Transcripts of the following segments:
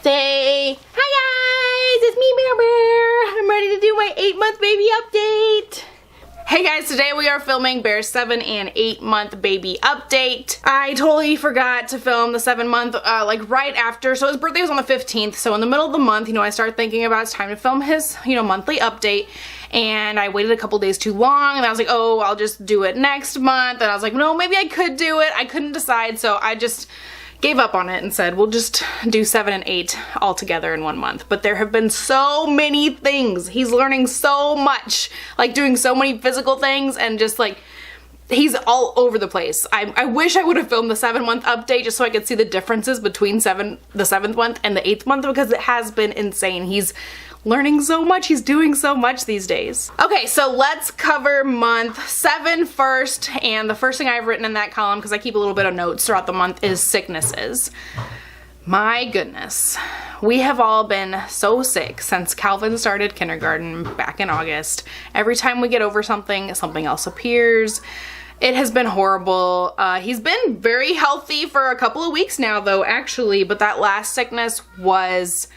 Say, hi guys, it's me, Bear. I'm ready to do my 8-month baby update. Hey guys, today we are filming Bear's 7 and 8-month baby update. I totally forgot to film the 7-month like right after, so his birthday was on the 15th, so in the middle of the month, I started thinking about it's time to film his, monthly update, and I waited a couple days too long, and I was like, oh, I'll just do it next month, and I was like, no, maybe I could do it. I couldn't decide, so I just gave up on it and said, we'll just do 7 and 8 all together in 1 month. But there have been so many things. He's learning so much, like doing so many physical things, and just like, he's all over the place. I wish I would have filmed the 7-month update just so I could see the differences between the 7th month and the 8th month, because it has been insane. He's learning so much. He's doing so much these days. Okay, so let's cover month 7 first, and the first thing I've written in that column, because I keep a little bit of notes throughout the month, is sicknesses. My goodness. We have all been so sick since Calvin started kindergarten back in August. Every time we get over something, something else appears. It has been horrible. He's been very healthy for a couple of weeks now though, actually, but that last sickness was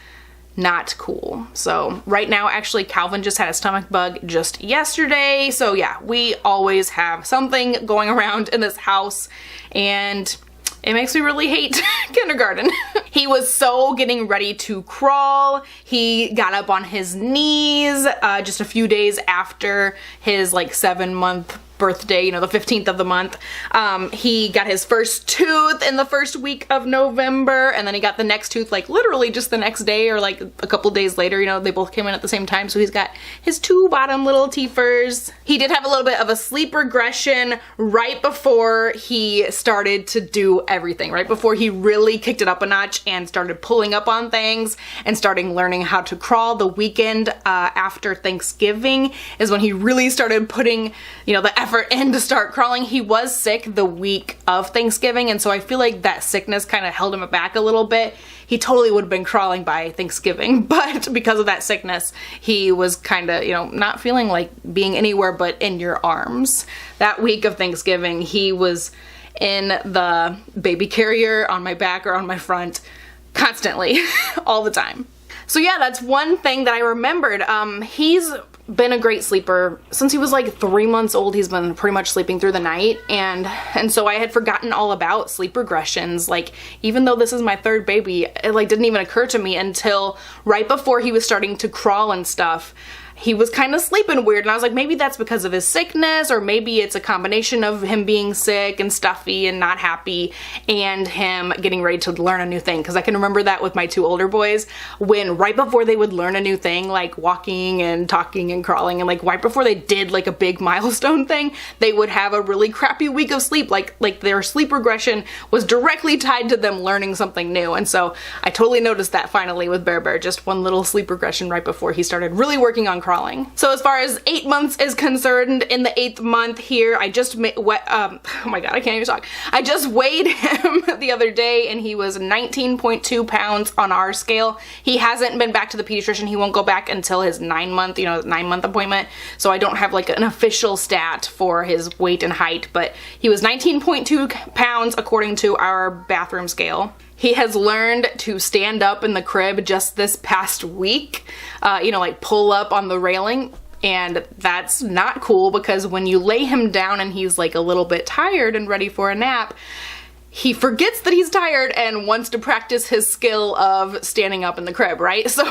not cool. So right now, actually, Calvin just had a stomach bug just yesterday. So yeah, we always have something going around in this house, and it makes me really hate kindergarten. He was so getting ready to crawl. He got up on his knees just a few days after his like 7-month birthday, the 15th of the month. He got his first tooth in the first week of November, and then he got the next tooth like literally just the next day or like a couple days later. They both came in at the same time, so he's got his 2 bottom little teethers. He did have a little bit of a sleep regression right before he started to do everything, right before he really kicked it up a notch and started pulling up on things and starting learning how to crawl. The weekend after Thanksgiving is when he really started putting, the effort in to start crawling. He was sick the week of Thanksgiving, and so I feel like that sickness kind of held him back a little bit. He totally would have been crawling by Thanksgiving, but because of that sickness, he was kind of, not feeling like being anywhere but in your arms. That week of Thanksgiving, he was in the baby carrier on my back or on my front constantly, all the time. So yeah, that's one thing that I remembered. He's been a great sleeper since he was like 3 months old. He's been pretty much sleeping through the night, and so I had forgotten all about sleep regressions. Like, even though this is my 3rd baby, it like didn't even occur to me until right before he was starting to crawl and stuff. He was kind of sleeping weird, and I was like, maybe that's because of his sickness, or maybe it's a combination of him being sick and stuffy and not happy and him getting ready to learn a new thing. Because I can remember that with my 2 older boys, when right before they would learn a new thing, like walking and talking and crawling, and like right before they did like a big milestone thing, they would have a really crappy week of sleep. Like their sleep regression was directly tied to them learning something new. And so I totally noticed that finally with Bear, just one little sleep regression right before he started really working on crawling. So as far as 8 months is concerned, in the 8th month here, I just oh my god, I can't even talk. I just weighed him the other day, and he was 19.2 pounds on our scale. He hasn't been back to the pediatrician. He won't go back until his 9-month appointment. So I don't have like an official stat for his weight and height, but he was 19.2 pounds according to our bathroom scale. He has learned to stand up in the crib just this past week, like pull up on the railing, and that's not cool because when you lay him down and he's like a little bit tired and ready for a nap, he forgets that he's tired and wants to practice his skill of standing up in the crib, right? So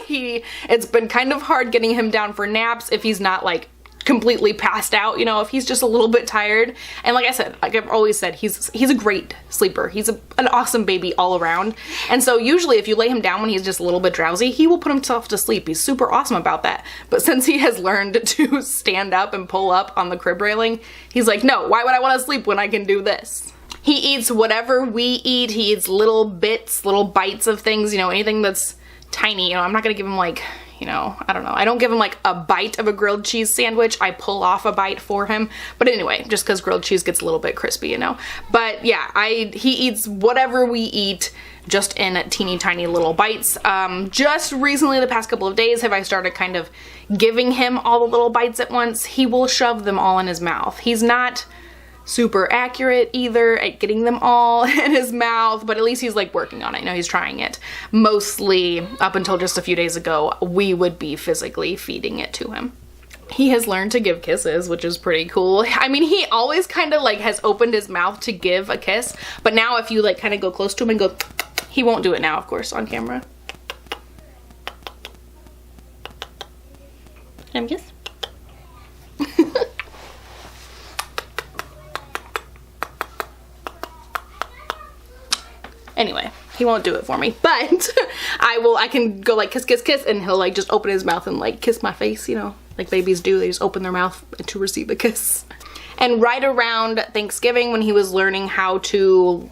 it's been kind of hard getting him down for naps if he's not like completely passed out, if he's just a little bit tired. And like I said, like I've always said, he's a great sleeper. He's an awesome baby all around. And so usually if you lay him down when he's just a little bit drowsy, he will put himself to sleep. He's super awesome about that. But since he has learned to stand up and pull up on the crib railing, he's like, no, why would I want to sleep when I can do this? He eats whatever we eat. He eats little bits, little bites of things, anything that's tiny. I'm not gonna give him like, I don't know. I don't give him like a bite of a grilled cheese sandwich. I pull off a bite for him. But anyway, just because grilled cheese gets a little bit crispy, But yeah, he eats whatever we eat, just in teeny tiny little bites. Just recently, the past couple of days, have I started kind of giving him all the little bites at once. He will shove them all in his mouth. He's not super accurate either at getting them all in his mouth, but at least he's like working on it. You know, he's trying it. Mostly up until just a few days ago, we would be physically feeding it to him. He has learned to give kisses, which is pretty cool. I mean, he always kind of like has opened his mouth to give a kiss, but now if you like kind of go close to him and go, he won't do it now, of course, on camera. Can I kiss? Anyway, he won't do it for me, but I can go like kiss, kiss, kiss, and he'll like just open his mouth and like kiss my face, you know, like babies do. They just open their mouth to receive a kiss. And right around Thanksgiving, when he was learning how to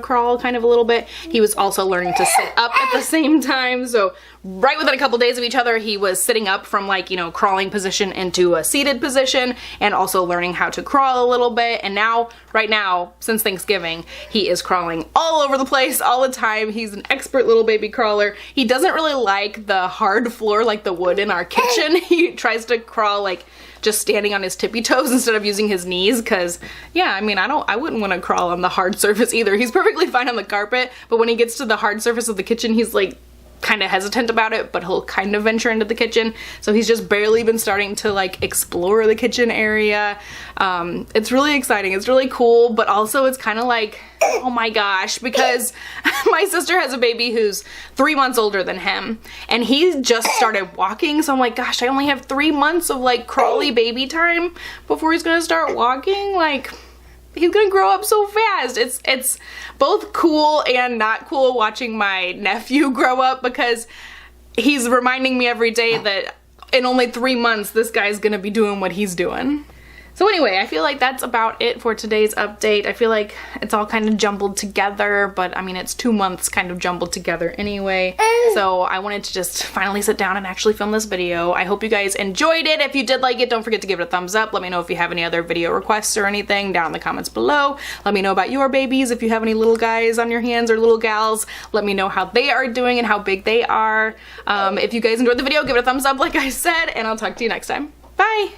crawl kind of a little bit, he was also learning to sit up at the same time. So right within a couple days of each other, he was sitting up from like, you know, crawling position into a seated position, and also learning how to crawl a little bit. And now, right now, since Thanksgiving, he is crawling all over the place all the time. He's an expert little baby crawler. He doesn't really like the hard floor, like the wood in our kitchen. He tries to crawl like just standing on his tippy toes instead of using his knees, because yeah, I mean, I wouldn't want to crawl on the hard surface either. He's perfectly fine on the carpet, but when he gets to the hard surface of the kitchen, he's like kind of hesitant about it, but he'll kind of venture into the kitchen. So he's just barely been starting to like explore the kitchen area. It's really exciting. It's really cool, but also it's kind of like, oh my gosh, because my sister has a baby who's 3 months older than him, and he just started walking. So I'm like, gosh, I only have 3 months of like crawly baby time before he's gonna start walking. Like, he's gonna grow up so fast. It's both cool and not cool watching my nephew grow up, because he's reminding me every day that in only 3 months this guy's gonna be doing what he's doing. So anyway, I feel like that's about it for today's update. I feel like it's all kind of jumbled together, but I mean, it's 2 months kind of jumbled together anyway. So I wanted to just finally sit down and actually film this video. I hope you guys enjoyed it. If you did like it, don't forget to give it a thumbs up. Let me know if you have any other video requests or anything down in the comments below. Let me know about your babies. If you have any little guys on your hands or little gals, let me know how they are doing and how big they are. If you guys enjoyed the video, give it a thumbs up like I said, and I'll talk to you next time. Bye!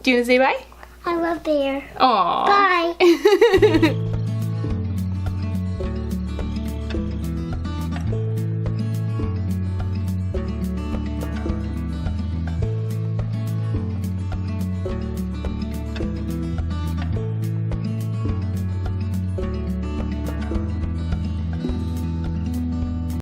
Do you want to say bye? I love Bear. Aww. Bye.